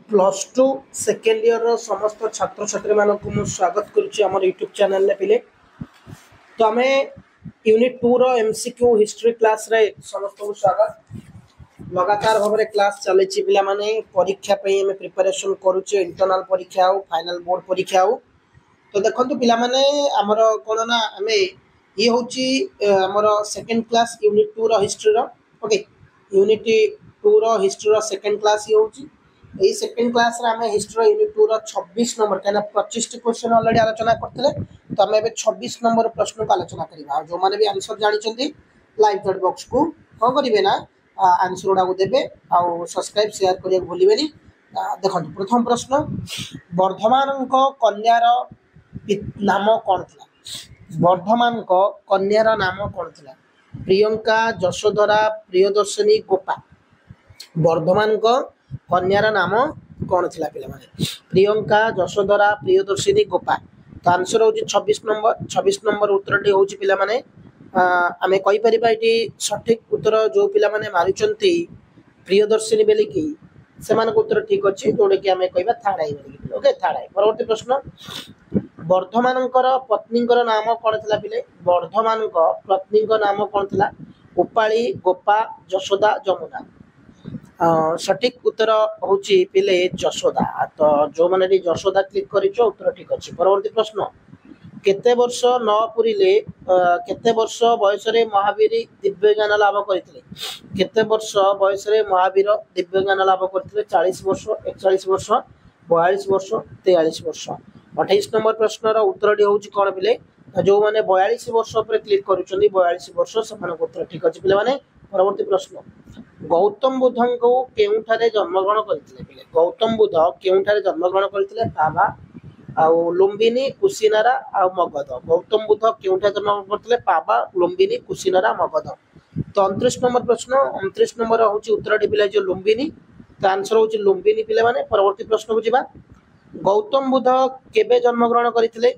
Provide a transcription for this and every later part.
Plus two second year समस्त छात्र छात्री मानक स्वागत करुच्ची आम यूट्यूब चैनल पे। तो आम यूनिट 2 रो एमसीक्यू हिस्ट्री क्लास रे समस्त को स्वागत। लगातार भाव में क्लास चली पिला माने परीक्षा पे हमें प्रिपरेशन करुचे, इंटरनल परीक्षा हो फाइनल बोर्ड परीक्षा हो। तो देखो पिला माने हमर कोन ना हमें ये होची हमर सेकेंड क्लास यूनिट 2 रो हिस्ट्री रो। ओके, यूनिट 2 रो हिस्ट्री रो सेकेंड क्लास ये होची। এই সেকেন্ড ক্লাস রে আমি হিস্ট্রি यूनिट 2 रो 26 नंबर कहना 25 टी क्वेश्चन ऑलरेडी आलोचना करथिले। तो हमें ଏବେ 26 नंबर प्रश्न को आलोचना करिबा। जो माने भी आंसर जानि चंदी लाइव चैट बॉक्स को कोन करिवे ना आंसर उडा को देबे आ सब्सक्राइब शेयर करिया भूलिबेनी। देखंतु प्रथम प्रश्न, वर्धमान को कन्यार नाम कोन थिला? वर्धमान को कन्यार नाम कोन थिला? प्रियंका, यशोधरा, प्रियदर्शिनी, गोपा। वर्धमान को कन्यार नाम कौन थिला पिला माने? प्रियंका, यशोधरा, प्रियदर्शिनी, गोपा। तो आंसर होची 26 नंबर। 26 नंबर उत्तर टी होची पिला माने आमे कहि परिबा इटी सठिक उत्तर जो पिला माने मारुचंती प्रियदर्शिनी बेली की सेमान को उत्तर ठीक अछि, जोडे कि आमे कहिबा थर्ड आई बेली। ओके, थर्ड आई। परवर्ती प्रश्न, वर्धमानकर पत्नीकर नाम कौन थिला पिले? वर्धमानक पत्नीकर नाम कौन थिला? उपाली, गोपा, यशोदा, जमुना। सठिक उत्तर होची पिले यशोदा। तो जो माने भी यशोदा क्लिक करिचो उत्तर ठीक अछि। परवर्ती प्रश्न, केते वर्ष न पुरिले केते वर्ष बयस रे महावीर दिव्य ज्ञान लाभ करथिले? केते वर्ष बयस रे महावीर दिव्य ज्ञान लाभ करथिले? 40 वर्ष, 41 वर्ष, 42 वर्ष, 43 वर्ष। 28 नंबर प्रश्न रो उत्तर डी होची कोन पिले? जो माने 42 वर्ष पर क्लिक करूचंदी 42 वर्ष समान उत्तर ठीक अछि पिले माने। परवर्ती प्रश्न, गौतम बुद्ध को केउठारे जन्मग्रहण करथिले पिले? गौतम बुद्ध केउठारे जन्मग्रहण करथिले? पाभा आउ लुम्बिनी, कुशिनारा आउ मगध। गौतम बुद्ध केउठारे जन्मग्रहण करथिले? पाभा, लुम्बिनी, कुशिनारा, मगध। तो 29 नंबर प्रश्न, 29 नंबर होची उत्तर डी पिले जो लुम्बिनी। तो आंसर होची लुम्बिनी पिले माने। परवर्ती प्रश्न को जिबा, गौतम बुद्ध केबे जन्मग्रहण करथिले?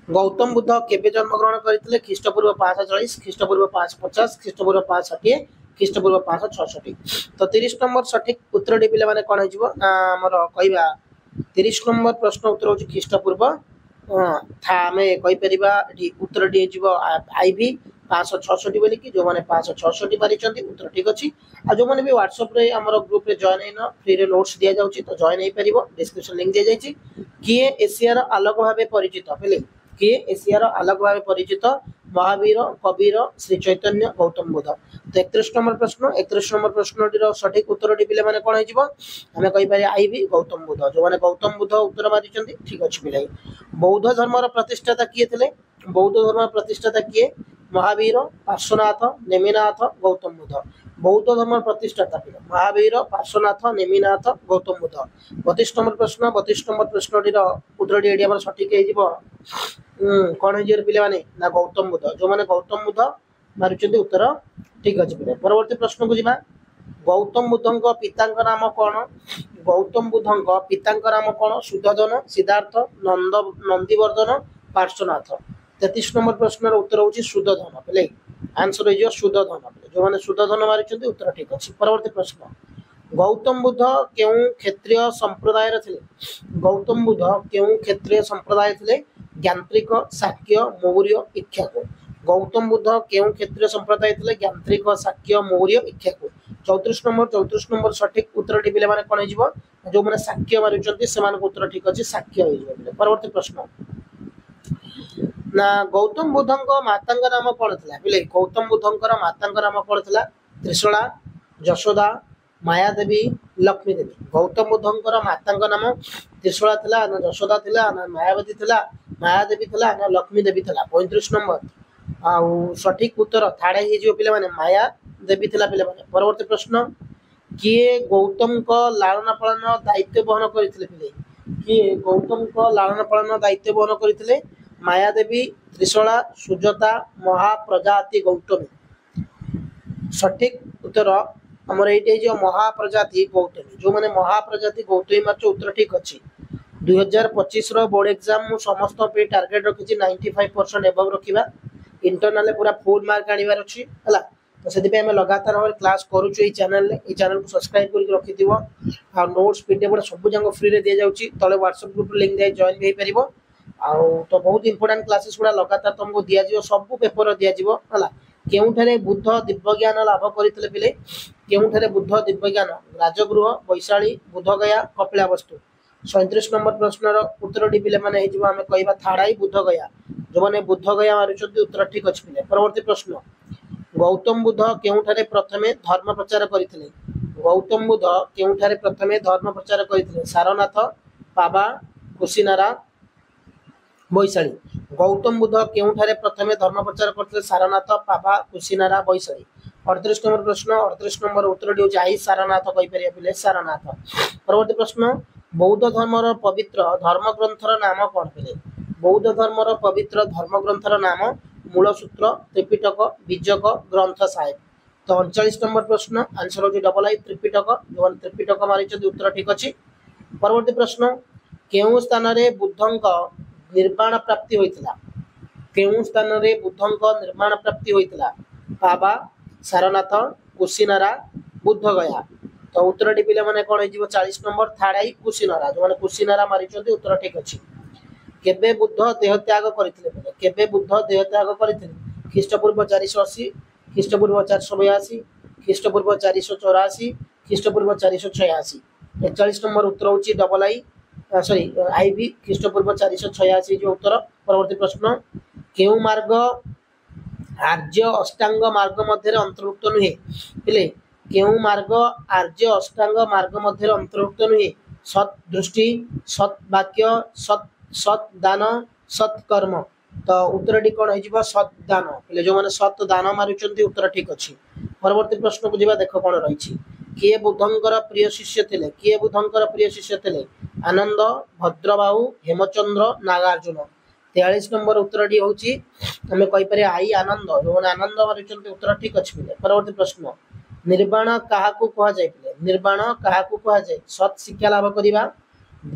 गौतम बुद्ध केबे जन्मग्रहण करथिले? ख्रीष्टपूर्व 540, ख्रीष्टपूर्व 550, ख्रीष्टपूर्व 560, ख्रीष्टपूर्व 566। तो 30 नंबर सठिक उत्तर डी पिले माने कोन हिजबो ना हमर कहिबा 30 नंबर प्रश्न उत्तर होची ख्रीष्टपूर्व था हमें कहि परिबा उत्तर डी हिजबो आईवी 566 बोली कि जो माने 566 मारिचंती उत्तर ठीक अछि। आ जो माने भी WhatsApp रे हमर ग्रुप रे जॉइन हेन फ्री रे नोट्स दिया जाउची, तो जॉइन हे परिबो। डिस्क्रिप्शन लिंक दिया जाइची। किए एशिया रो आलोक भाबे परिचित पिले? किए एशिया रो आलोक भाबे परिचित? महावीर, कबीर, श्री चैतन्य, गौतम बुद्ध। तो 31 नंबर प्रश्न, 31 नंबर प्रश्न टीर सठिक उत्तर टी पिले माने कोन हिजबो? हमें कहि पारे आईवी गौतम बुद्ध। जो माने गौतम बुद्ध उत्तर मारिचंती ठीक अछि पिले। बौद्ध धर्म रो प्रतिष्ठाता किए थिले? बौद्ध धर्म प्रतिष्ठाता किए? महावीर, पार्श्वनाथ, नेमिनाथ, गौतम बुद्ध। बौद्ध धर्म प्रतिष्ठाता पिले महावीर, पार्श्वनाथ, नेमिनाथ, गौतम बुद्ध। 32 नंबर प्रश्न, 32 नंबर प्रश्न टीर उत्तर टी एडी हमर सठिक हिजबो कोन हिजर पिले माने ना गौतम बुद्ध। जो माने गौतम बुद्ध मारुचंती उत्तर ठीक अछि पिले। परवर्ती प्रश्न को जिबा, गौतम बुद्धଙ୍କ पिताଙ୍କ नाम कोन? गौतम बुद्धଙ୍କ पिताଙ୍କ नाम कोन? सुद्धोधन, सिद्धार्थ, नंदीवर्धन, पार्श्वनाथ। 33 नंबर प्रश्न रो उत्तर होची सुद्धोधन पिले। आंसर हो सुद्धोधन पिले। जो माने सुद्धोधन मारिचंती उत्तर ठीक अछि। परवर्ती प्रश्न, गौतम बुद्ध केउ क्षेत्रीय संप्रदाय रे थिले? गौतम बुद्ध केउ क्षेत्रीय संप्रदाय थिले? ज्ञान्त्रिक, शाक्य, मौर्य, इक्ष्वाकु। गौतम बुद्ध केउ क्षेत्रीय संप्रदाय थिले? ज्ञान्त्रिक, शाक्य, मौर्य, इक्ष्वाकु। 34 नंबर सठिक उत्तर टी पिले माने कोन हिजबो? जो माने शाक्य मारुचंती सेमान को उत्तर ठीक अछि, शाक्य हिजबो पिले। परवर्ती प्रश्न, ना गौतम बुद्धଙ୍କ माताଙ୍କ नाम कोन थिला पिले? गौतम बुद्धଙ୍କର माताଙ୍କ नाम कोन थिला? त्रिशला, यशोदा, माया देवी, लक्ष्मी देवी। गौतम बुद्धଙ୍କର माताଙ୍କ नाम त्रिशला थिला ना यशोदा थिला ना मायावती थिला, माया देवी थिला ना लक्ष्मी देवी थिला? 35 नंबर आउ सठिक उत्तर थाड़े हे जो पिले माने माया देवी थिला पिले माने। परवर्ती प्रश्न, किए गौतम को लालन पालन दायित्व वहन करथिले पिले? किए गौतम को लालन पालन दायित्व वहन करथिले? माया देवी, त्रिशला, सुजाता, महाप्रजाति, गौतमी। सठिक उत्तर हमर एटे जो महाप्रजाति गौतमी। जो माने महाप्रजाति गौतमी मात्र उत्तर ठीक अछि। 2025 रो बोर्ड एग्जाम मु समस्त पे टारगेट रखिछि 95% एबव रखिबा। इंटरनल पूरा फुल मार्क आनिबार अछि हला। तो से लगातार भाव क्लास करुचु ये चैनल को सब्सक्राइब करके रखिथिबो आ नोट्स पीडीएफ सब जाक फ्री रे दिया जाउची तले WhatsApp group link they join भी परिबो आ तो बहुत इंपोर्टेंट क्लासेस गुडा लगातार तुमको दिया जिवो सब पेपर दिया जिवो हला केउठारे बुद्ध दिव्य ज्ञान लाभ करथिले पिले केउठारे बुद्ध दिव्य ज्ञान राजगृह वैशाली बुद्धगया कपिलावस्तु 37 नंबर प्रश्न उत्तर डी पिले माने हिजो हमें कहबा थाड़ाई बुद्धगया जो माने बुद्धगया मारुचंती उत्तर ठीक अछि पिले परवर्ती प्रश्न गौतम बुद्ध केउठारे प्रथमे धर्म प्रचार करथिले गौतम बुद्ध केउठारे प्रथमे धर्म प्रचार करथिले सारनाथ पाबा कुशिनारा वैशाली गौतम बुद्ध केउठारे प्रथमे धर्म प्रचार करथिले सारनाथ पाबा कुशिनारा वैशाली 38 नंबर प्रश्न 38 नंबर उत्तर डी जाई सारनाथ कहि परिया पिले सारनाथ परवर्ती प्रश्न बौद्ध धर्मर पवित्र धर्म ग्रंथर नाम कोन पिले बौद्ध धर्मर पवित्र धर्म ग्रंथर नाम मूलसूत्र त्रिपिटक बीजक ग्रंथ साहेब तो 39 नंबर प्रश्न आंसर होची डबल आई त्रिपिटक जो त्रिपिटक मारि उत्तर ठीक अछि परवर्ती प्रश्न केउ स्थान रे बुद्धंक निर्माण प्राप्ति होइतला केउ स्थान रे बुद्धंक निर्माण प्राप्ति होइतला पाबा सारनाथ कुशिनारा बुद्धगया तो उत्तर डी पिले माने कोन हिजो 40 नंबर थाड़ाई कुशिनारा जो माने कुशिनारा मारि उत्तर ठीक अछि केबे बुद्ध देह त्याग करथिले केबे बुद्ध देह त्याग करथिले ख्रीष्टपूर्व 480 ख्रीष्टपूर्व 482 ख्रीष्टपूर्व 484 ख्रीष्टपूर्व 486 41 नंबर उत्तर होची डबल आई सॉरी आईबी ख्रीष्टपूर्व 486 जो उत्तर परवर्ती प्रश्न केउ मार्ग आर्य अष्टांग मार्ग मध्य अंतर्भुक्त नुहे पिले केउ मार्ग आर्य अष्टांग मार्ग मध्य अंतर्भुक्त नुहे सत दृष्टि सत वाक्य सत सत दान सत कर्म तो उत्तर डी कोन हिजबा सत दान पले जो माने सत दान मारुचंती उत्तर ठीक अछि परवर्ती प्रश्न को जिबा देखो कोन रहिछि किए बुद्धंकर प्रिय शिष्य थिले किए बुद्धंकर प्रिय शिष्य थिले आनंद भद्रबाहु हेमचंद्र नागार्जुन 43 नंबर उत्तर डी होछि हमें कहि पारे आई आनंद जो माने आनंद मारुचंती उत्तर ठीक अछि पले परवर्ती प्रश्न निर्वाण काहाकू कहा जाय पले निर्वाण काहाकू कहा जाय सत शिक्षा लाभ करिबा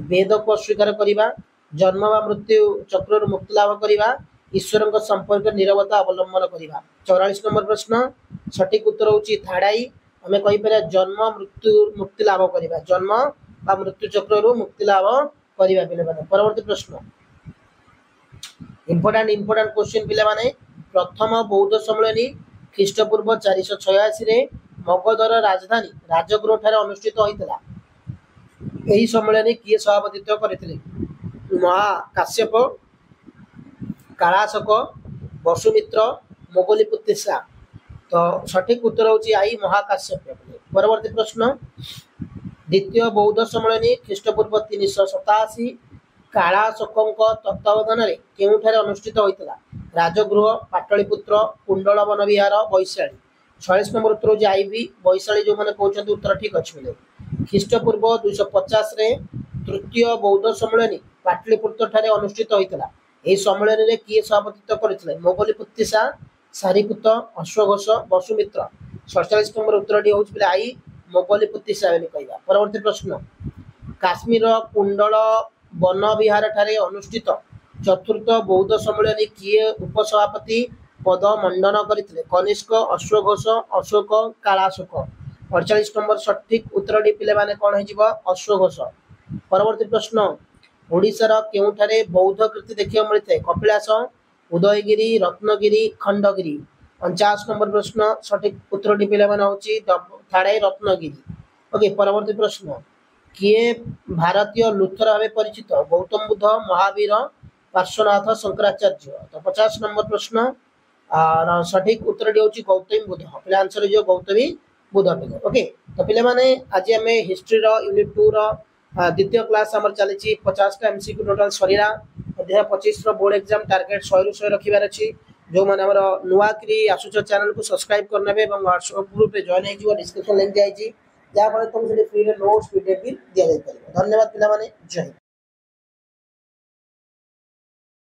वेद को अस्वीकार करिबा जन्म व मृत्यु चक्र मुक्ति लाभ करिबा ईश्वर संपर्क निरवता अवलंबन करिबा 44 नंबर प्रश्न सठिक उत्तर होची थाड़ाई हमें कहि पारे जन्म मृत्यु मुक्ति लाभ करिबा जन्म व मृत्यु चक्र मुक्ति लाभ करिबा पिले माने परवर्ती प्रश्न इंपोर्टेंट क्वेश्चन पिले माने प्रथम बौद्ध सम्मेलनी ख्रीष्टपूर्व 486 रे मगधर राजधानी राजगृह ठारे अनुष्ठित होइतला एही सम्मेलनी किए सभापतित्व करथिले महा काश्यप कालाशक वसुमित्र मोगलीपुत्तिसा तो सठिक उत्तर होची आई महाकाश्यप परवर्ती प्रश्न द्वितीय बौद्ध सम्मेलनी ख्रीष्टपूर्व 387 कालाशकंक तत्वावधान रे केउठारे अनुष्ठित होइतला राजगृह पाटलिपुत्र कुंडल वन विहार वैशाली 46 नंबर उत्तर होची आईबी वैशाली जो माने कहउछंती उत्तर ठीक अछि मिले ख्रीष्टपूर्व 250 रे तृतीय बौद्ध सम्मेलनी पाटलिपुत्र ठारे अनुष्ठित होइतला एही सम्मेलन रे किए सभापतित्व करथिले मोगलीपुत्तिसा सारिपुत अश्वघोष वसुमित्र 47 नंबर उत्तर डी होउछ बिले आई मोगलीपुत्तिसा बेली कहबा परवर्ती प्रश्न काश्मीर कुंडल वन विहार ठारे अनुष्ठित चतुर्थ बौद्ध सम्मेलन किए उपसभापति पद मंडन करथिले कनिष्क अश्वघोष अशोक कालाशोक 48 नंबर सठिक उत्तर डी पिले माने कोन हिजिबा अश्वघोष परवर्ती प्रश्न ओडिसा रा केउठारे बौद्ध कृति देखियो मिलते कपिलास उदयगिरी रत्नगिरी खंडगिरी 49 नंबर प्रश्न सठिक उत्तर डी पिले माने होची थाड़ाई रत्नगिरी ओके परवर्ती प्रश्न किए भारतीय लुथर भावे परिचित गौतम बुद्ध महावीर पार्श्वनाथ शंकराचार्य तो 50 नंबर प्रश्न सठिक उत्तर डी होची गौतम बुद्ध पहले आंसर जो गौतमी बुद्ध पिले ओके तो पिले माने आज हमें हिस्ट्री रो यूनिट 2 रो द्वितीय क्लास हमर चली 50 टा एमसीक्यू टोटल सरीरा अध्याय 25 रो बोर्ड एग्जाम टारगेट 100 रु 100 रखिबार अछि जो माने हमर नुआकरी आसुच चैनल को सब्सक्राइब करनेबे एवं व्हाट्सएप ग्रुप रे जॉइन हे जिवो डिस्क्रिप्शन लिंक दिया छि जा पर तुम से फ्री रे नोट्स पीडीएफ भी दिया जाय पारे धन्यवाद पिला माने जय